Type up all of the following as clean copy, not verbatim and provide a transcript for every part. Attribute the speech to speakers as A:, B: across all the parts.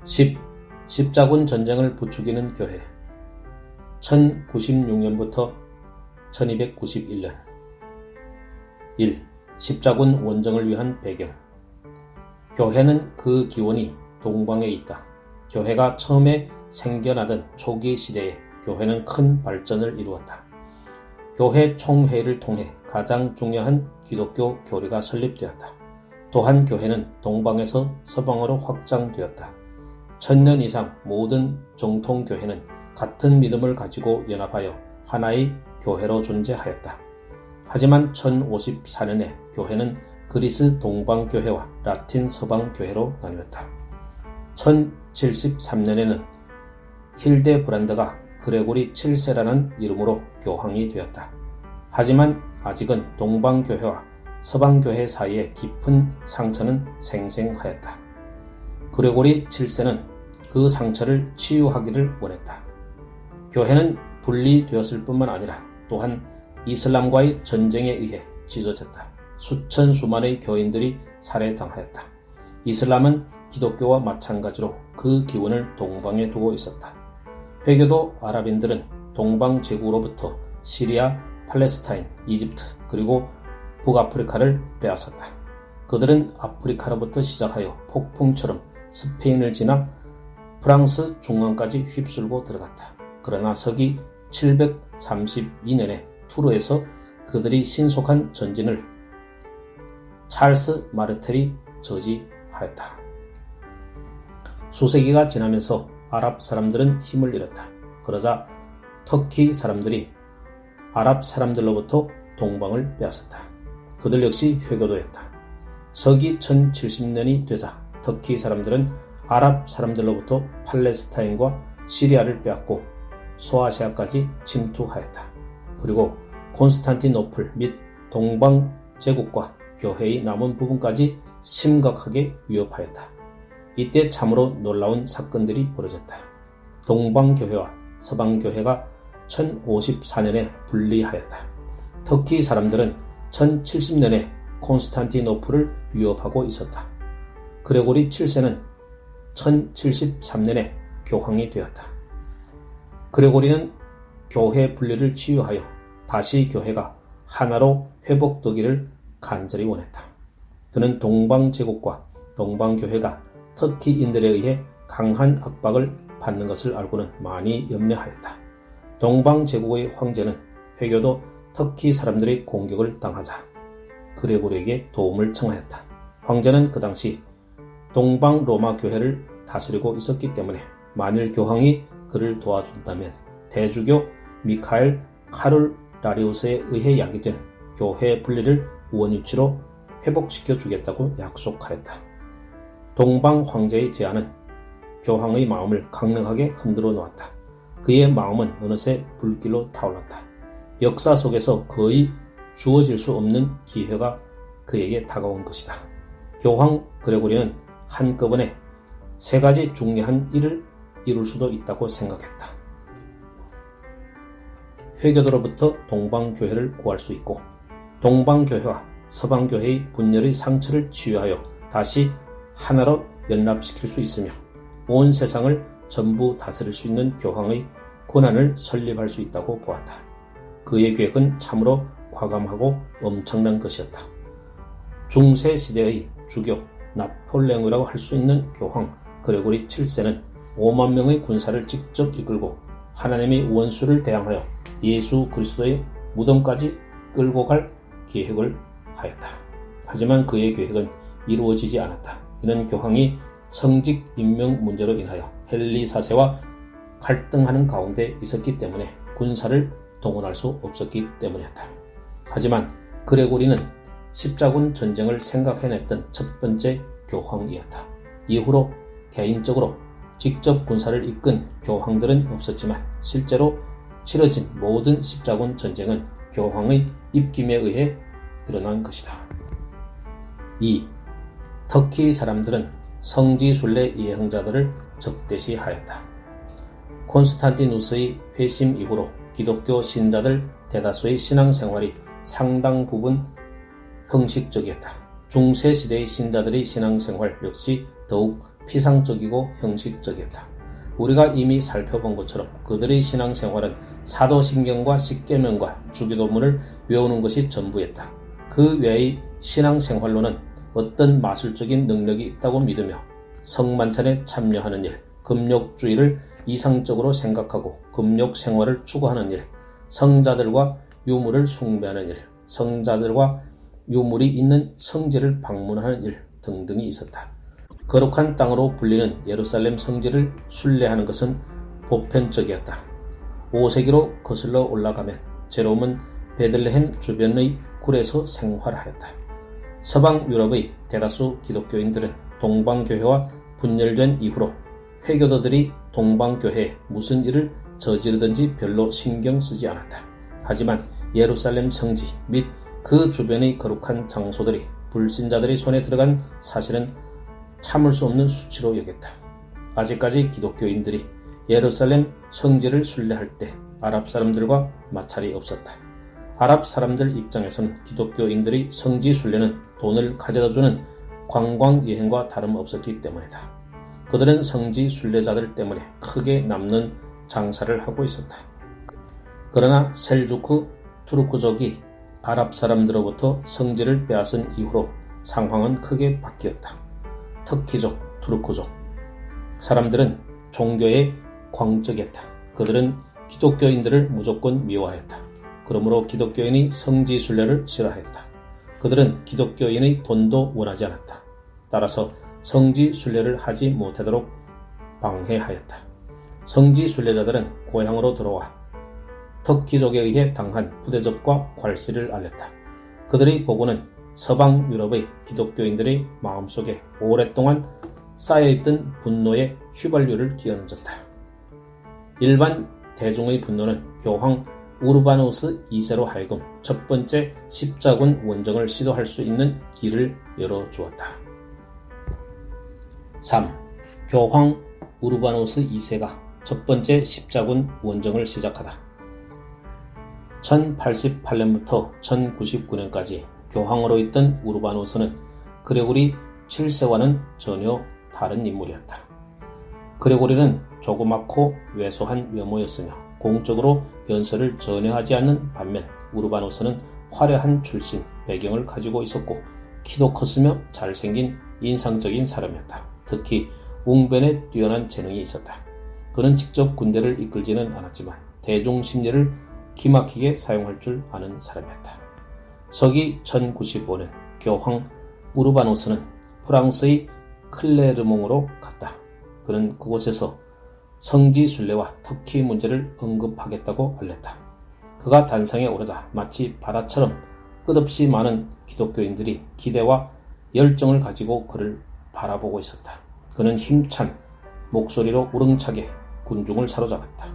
A: 10. 십자군 전쟁을 부추기는 교회 1096년부터 1291년 1. 십자군 원정을 위한 배경 교회는 그 기원이 동방에 있다. 교회가 처음에 생겨나던 초기 시대에 교회는 큰 발전을 이루었다. 교회 총회를 통해 가장 중요한 기독교 교리가 설립되었다. 또한 교회는 동방에서 서방으로 확장되었다. 1000년 이상 모든 정통교회는 같은 믿음을 가지고 연합하여 하나의 교회로 존재하였다. 하지만 1054년에 교회는 그리스 동방교회와 라틴 서방교회로 나뉘었다. 1073년에는 힐데브란드가 그레고리 7세라는 이름으로 교황이 되었다. 하지만 아직은 동방교회와 서방교회 사이에 깊은 상처는 생생하였다. 그레고리 7세는 그 상처를 치유하기를 원했다. 교회는 분리되었을 뿐만 아니라 또한 이슬람과의 전쟁에 의해 찢어졌다. 수천수만의 교인들이 살해당하였다. 이슬람은 기독교와 마찬가지로 그 기원을 동방에 두고 있었다. 회교도 아랍인들은 동방 제국으로부터 시리아, 팔레스타인, 이집트 그리고 북아프리카를 빼앗았다. 그들은 아프리카로부터 시작하여 폭풍처럼 스페인을 지나 프랑스 중앙까지 휩쓸고 들어갔다. 그러나 서기 732년에 투르에서 그들이 신속한 전진을 찰스 마르텔이 저지하였다. 수세기가 지나면서 아랍 사람들은 힘을 잃었다. 그러자 터키 사람들이 아랍 사람들로부터 동방을 빼앗았다. 그들 역시 회교도였다. 서기 1070년이 되자 터키 사람들은 아랍 사람들로부터 팔레스타인과 시리아를 빼앗고 소아시아까지 침투하였다. 그리고 콘스탄티노플 및 동방 제국과 교회의 남은 부분까지 심각하게 위협하였다. 이때 참으로 놀라운 사건들이 벌어졌다. 동방교회와 서방교회가 1054년에 분리하였다. 터키 사람들은 1070년에 콘스탄티노플을 위협하고 있었다. 그레고리 7세는 1073년에 교황이 되었다. 그레고리는 교회 분리를 치유하여 다시 교회가 하나로 회복되기를 간절히 원했다. 그는 동방제국과 동방교회가 터키인들에 의해 강한 압박을 받는 것을 알고는 많이 염려하였다. 동방제국의 황제는 회교도 터키 사람들의 공격을 당하자 그레고리에게 도움을 청하였다. 황제는 그 당시 동방 로마 교회를 다스리고 있었기 때문에 만일 교황이 그를 도와준다면 대주교 미카엘 카룰라리우스에 의해 야기된 교회 분리를 원위치로 회복시켜 주겠다고 약속하였다. 동방 황제의 제안은 교황의 마음을 강력하게 흔들어 놓았다. 그의 마음은 어느새 불길로 타올랐다. 역사 속에서 거의 주어질 수 없는 기회가 그에게 다가온 것이다. 교황 그레고리는 한꺼번에 세 가지 중요한 일을 이룰 수도 있다고 생각했다. 회교도로부터 동방교회를 구할 수 있고 동방교회와 서방교회의 분열의 상처를 치유하여 다시 하나로 연합시킬 수 있으며 온 세상을 전부 다스릴 수 있는 교황의 권한을 설립할 수 있다고 보았다. 그의 계획은 참으로 과감하고 엄청난 것이었다. 중세시대의 주교 나폴레옹이라고 할 수 있는 교황 그레고리 7세는 5만 명의 군사를 직접 이끌고 하나님의 원수를 대항하여 예수 그리스도의 무덤까지 끌고 갈 계획을 하였다. 하지만 그의 계획은 이루어지지 않았다. 이는 교황이 성직 임명 문제로 인하여 헨리 4세와 갈등하는 가운데 있었기 때문에 군사를 동원할 수 없었기 때문이었다. 하지만 그레고리는 십자군 전쟁을 생각해냈던 첫 번째 교황이었다. 이후로 개인적으로 직접 군사를 이끈 교황들은 없었지만 실제로 치러진 모든 십자군 전쟁은 교황의 입김에 의해 일어난 것이다. 2. 터키 사람들은 성지순례 예행자들을 적대시하였다. 콘스탄티누스의 회심 이후로 기독교 신자들 대다수의 신앙생활이 상당 부분 형식적이었다. 중세시대의 신자들의 신앙생활 역시 더욱 피상적이고 형식적이었다. 우리가 이미 살펴본 것처럼 그들의 신앙생활은 사도신경과 십계명과 주기도문을 외우는 것이 전부였다. 그 외의 신앙생활로는 어떤 마술적인 능력이 있다고 믿으며 성만찬에 참여하는 일, 금욕주의를 이상적으로 생각하고 금욕생활을 추구하는 일, 성자들과 유물을 숭배하는 일, 성자들과 유물이 있는 성지를 방문하는 일 등등이 있었다. 거룩한 땅으로 불리는 예루살렘 성지를 순례하는 것은 보편적이었다. 5세기로 거슬러 올라가면 제롬은 베들레헴 주변의 굴에서 생활하였다. 서방 유럽의 대다수 기독교인들은 동방교회와 분열된 이후로 회교도들이 동방교회에 무슨 일을 저지르든지 별로 신경 쓰지 않았다. 하지만 예루살렘 성지 및 그 주변의 거룩한 장소들이 불신자들의 손에 들어간 사실은 참을 수 없는 수치로 여겼다. 아직까지 기독교인들이 예루살렘 성지를 순례할 때 아랍 사람들과 마찰이 없었다. 아랍 사람들 입장에서는 기독교인들의 성지 순례는 돈을 가져다주는 관광 여행과 다름없었기 때문이다. 그들은 성지 순례자들 때문에 크게 남는 장사를 하고 있었다. 그러나 셀주크 투르크족이 아랍 사람들로부터 성지를 빼앗은 이후로 상황은 크게 바뀌었다. 터키족, 투르크족 사람들은 종교에 광적했다. 그들은 기독교인들을 무조건 미워하였다. 그러므로 기독교인이 성지 순례를 싫어했다. 그들은 기독교인의 돈도 원하지 않았다. 따라서 성지 순례를 하지 못하도록 방해하였다. 성지 순례자들은 고향으로 들어와 터키족에 의해 당한 부대접과 괄시를 알렸다. 그들의 보고는 서방 유럽의 기독교인들의 마음속에 오랫동안 쌓여있던 분노의 휘발유를 끼얹었다. 일반 대중의 분노는 교황 우르바누스 2세로 하여금 첫 번째 십자군 원정을 시도할 수 있는 길을 열어주었다. 3. 교황 우르바누스 2세가 첫 번째 십자군 원정을 시작하다. 1088년부터 1099년까지 교황으로 있던 우르바누스는 그레고리 7세와는 전혀 다른 인물이었다. 그레고리는 조그맣고 왜소한 외모였으며 공적으로 연설을 전혀 하지 않는 반면 우르바누스는 화려한 출신, 배경을 가지고 있었고 키도 컸으며 잘생긴 인상적인 사람이었다. 특히 웅변에 뛰어난 재능이 있었다. 그는 직접 군대를 이끌지는 않았지만 대중 심리를 기막히게 사용할 줄 아는 사람이었다. 서기 1095년 교황 우르바누스는 프랑스의 클레르몽으로 갔다. 그는 그곳에서 성지 순례와 터키 문제를 언급하겠다고 알렸다. 그가 단상에 오르자 마치 바다처럼 끝없이 많은 기독교인들이 기대와 열정을 가지고 그를 바라보고 있었다. 그는 힘찬 목소리로 우렁차게 군중을 사로잡았다.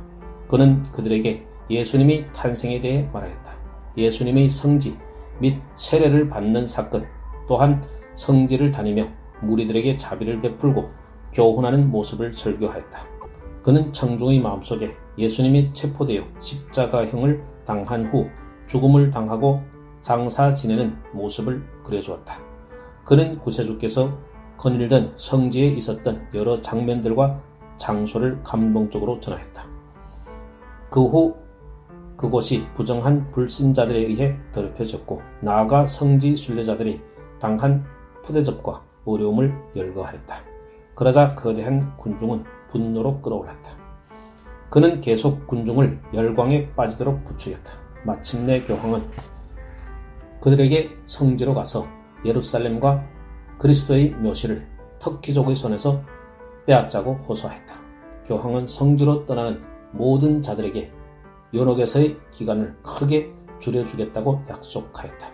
A: 그는 그들에게 예수님의 탄생에 대해 말하였다. 예수님의 성지 및 세례를 받는 사건, 또한 성지를 다니며 무리들에게 자비를 베풀고 교훈하는 모습을 설교하였다. 그는 청중의 마음속에 예수님이 체포되어 십자가형을 당한 후 죽음을 당하고 장사 지내는 모습을 그려주었다. 그는 구세주께서 거닐던 성지에 있었던 여러 장면들과 장소를 감동적으로 전하였다. 그 후 그곳이 부정한 불신자들에 의해 더럽혀졌고 나아가 성지 순례자들이 당한 푸대접과 어려움을 열거하였다. 그러자 거대한 군중은 분노로 끌어올랐다. 그는 계속 군중을 열광에 빠지도록 부추겼다. 마침내 교황은 그들에게 성지로 가서 예루살렘과 그리스도의 묘실을 터키족의 손에서 빼앗자고 호소했다. 교황은 성지로 떠나는 모든 자들에게 연옥에서의 기간을 크게 줄여주겠다고 약속하였다.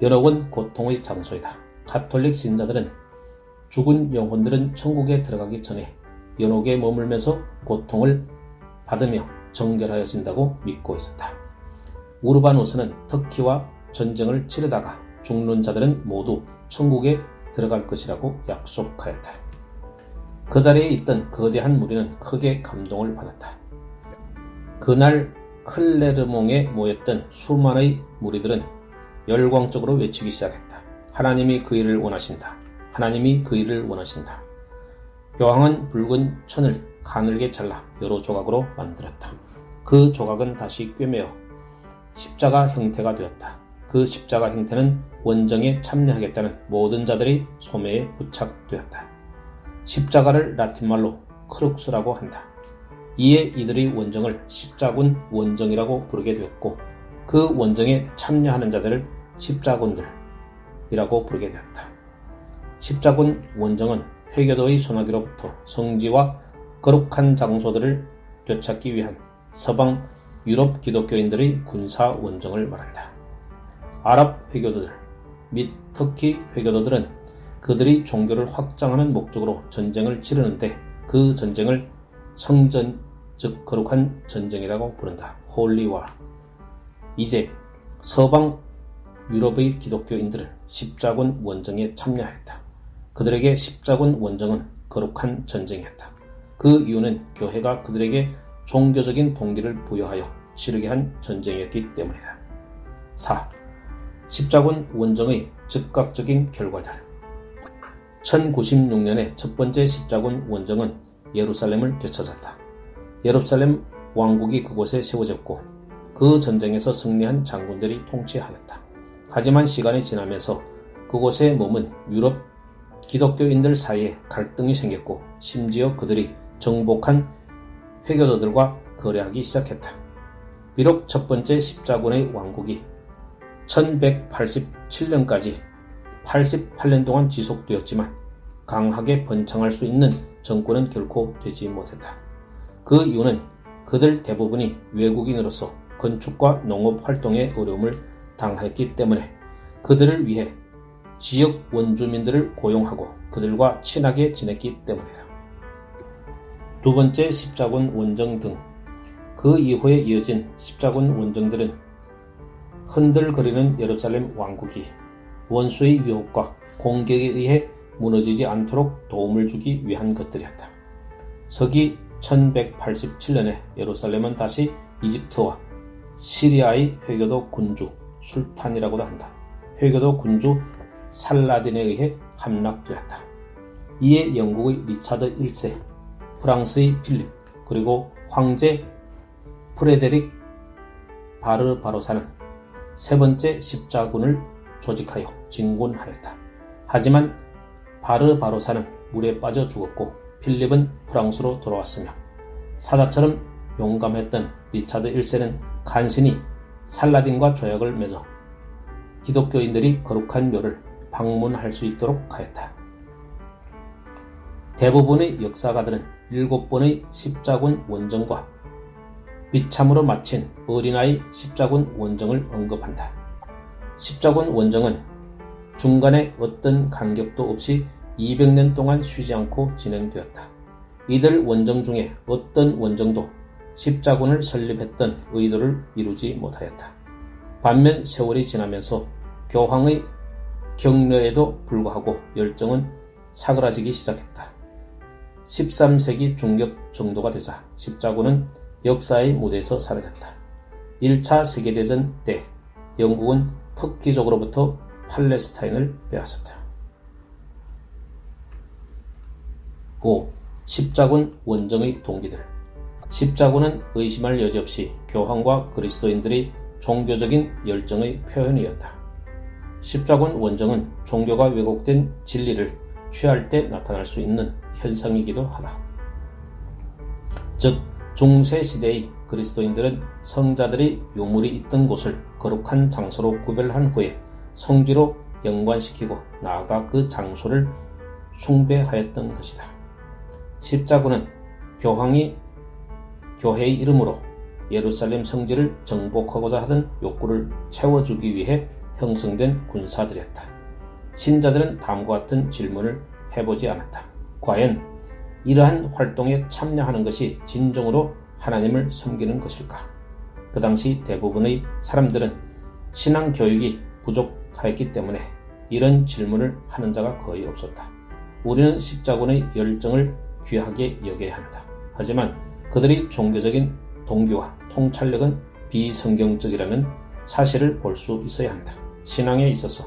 A: 연옥은 고통의 장소이다. 가톨릭 신자들은 죽은 영혼들은 천국에 들어가기 전에 연옥에 머물면서 고통을 받으며 정결하여진다고 믿고 있었다. 우르바누스는 터키와 전쟁을 치르다가 죽는 자들은 모두 천국에 들어갈 것이라고 약속하였다. 그 자리에 있던 거대한 무리는 크게 감동을 받았다. 그날 클레르몽에 모였던 수많은 무리들은 열광적으로 외치기 시작했다. 하나님이 그 일을 원하신다. 하나님이 그 일을 원하신다. 교황은 붉은 천을 가늘게 잘라 여러 조각으로 만들었다. 그 조각은 다시 꿰매어 십자가 형태가 되었다. 그 십자가 형태는 원정에 참여하겠다는 모든 자들의 소매에 부착되었다. 십자가를 라틴말로 크룩스라고 한다. 이에 이들의 원정을 십자군 원정이라고 부르게 되었고 그 원정에 참여하는 자들을 십자군들이라고 부르게 되었다. 십자군 원정은 회교도의 소나기로부터 성지와 거룩한 장소들을 되찾기 위한 서방 유럽 기독교인들의 군사 원정을 말한다. 아랍 회교도들 및 터키 회교도들은 그들이 종교를 확장하는 목적으로 전쟁을 치르는데 그 전쟁을 성전, 즉 거룩한 전쟁이라고 부른다. 홀리와. 이제 서방 유럽의 기독교인들은 십자군 원정에 참여했다. 그들에게 십자군 원정은 거룩한 전쟁이었다. 그 이유는 교회가 그들에게 종교적인 동기를 부여하여 치르게 한 전쟁이었기 때문이다. 4. 십자군 원정의 즉각적인 결과들. 1096년에 첫 번째 십자군 원정은 예루살렘을 되찾았다. 예루살렘 왕국이 그곳에 세워졌고 그 전쟁에서 승리한 장군들이 통치하였다. 하지만 시간이 지나면서 그곳에 머문 유럽 기독교인들 사이에 갈등이 생겼고 심지어 그들이 정복한 회교도들과 거래하기 시작했다. 비록 첫 번째 십자군의 왕국이 1187년까지 88년 동안 지속되었지만 강하게 번창할 수 있는 정권은 결코 되지 못했다. 그 이유는 그들 대부분이 외국인으로서 건축과 농업 활동에 어려움을 당했기 때문에 그들을 위해 지역 원주민들을 고용하고 그들과 친하게 지냈기 때문이다. 두 번째 십자군 원정 등 그 이후에 이어진 십자군 원정들은 흔들거리는 예루살렘 왕국이 원수의 유혹과 공격에 의해 무너지지 않도록 도움을 주기 위한 것들이었다. 서기 1187년에 예루살렘은 다시 이집트와 시리아의 회교도 군주 술탄이라고도 한다. 회교도 군주 살라딘에 의해 함락되었다. 이에 영국의 리차드 1세, 프랑스의 필립, 그리고 황제 프레데릭 바르바로사는 세 번째 십자군을 조직하여 진군하였다. 하지만 바르바로사는 물에 빠져 죽었고 필립은 프랑스로 돌아왔으며 사자처럼 용감했던 리차드 1세는 간신히 살라딘과 조약을 맺어 기독교인들이 거룩한 묘를 방문할 수 있도록 하였다. 대부분의 역사가들은 7번의 십자군 원정과 비참으로 마친 어린아이 십자군 원정을 언급한다. 십자군 원정은 중간에 어떤 간격도 없이 200년 동안 쉬지 않고 진행되었다. 이들 원정 중에 어떤 원정도 십자군을 설립했던 의도를 이루지 못하였다. 반면 세월이 지나면서 교황의 격려에도 불구하고 열정은 사그라지기 시작했다. 13세기 중엽 정도가 되자 십자군은 역사의 무대에서 사라졌다. 1차 세계대전 때 영국은 터키족으로부터 팔레스타인을 빼앗았다. 5. 십자군 원정의 동기들. 십자군은 의심할 여지 없이 교황과 그리스도인들의 종교적인 열정의 표현이었다. 십자군 원정은 종교가 왜곡된 진리를 취할 때 나타날 수 있는 현상이기도 하다. 즉 중세시대의 그리스도인들은 성자들이 유물이 있던 곳을 거룩한 장소로 구별한 후에 성지로 연관시키고 나아가 그 장소를 숭배하였던 것이다. 십자군은 교황이 교회의 이름으로 예루살렘 성지를 정복하고자 하던 욕구를 채워주기 위해 형성된 군사들이었다. 신자들은 다음과 같은 질문을 해보지 않았다. 과연 이러한 활동에 참여하는 것이 진정으로 하나님을 섬기는 것일까? 그 당시 대부분의 사람들은 신앙 교육이 부족하였기 때문에 이런 질문을 하는 자가 거의 없었다. 우리는 십자군의 열정을 귀하게 여겨야 한다. 하지만 그들의 종교적인 동기와 통찰력은 비성경적이라는 사실을 볼 수 있어야 한다. 신앙에 있어서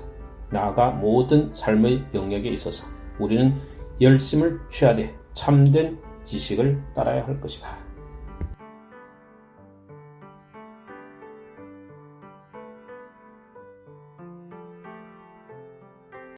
A: 나아가 모든 삶의 영역에 있어서 우리는 열심을 취하되 참된 지식을 따라야 할 것이다.